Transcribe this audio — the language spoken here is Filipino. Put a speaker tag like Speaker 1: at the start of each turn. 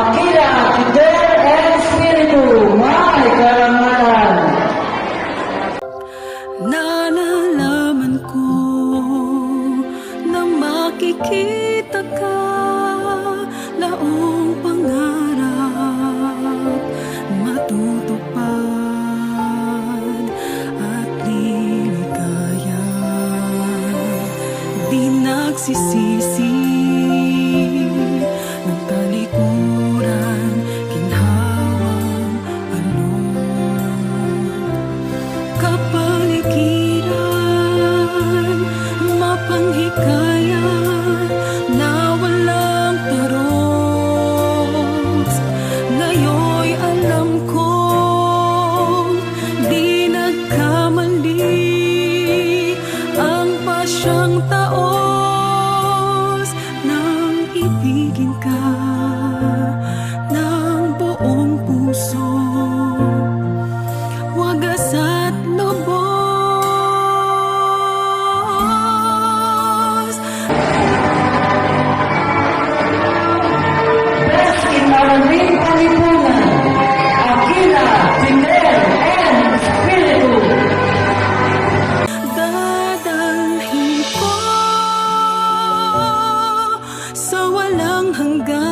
Speaker 1: Akira, Poder, and Espiritu, may karangalan.
Speaker 2: Nalalaman ko na makikita ka, laong pangarap matutupad at liligaya. Di nagsisisi ng talikuran, ginhawang kapaligiran, mapanghikaya na walang taros. Ngayon'y alam kong di nagkamali ang pasyang taos nang ibigin ka ng buong puso, wagas at lubos.
Speaker 1: Best in Maraming Kalipunan, Akira, Poder, and Espiritu.
Speaker 2: Dadalhin ko sa walang hanggan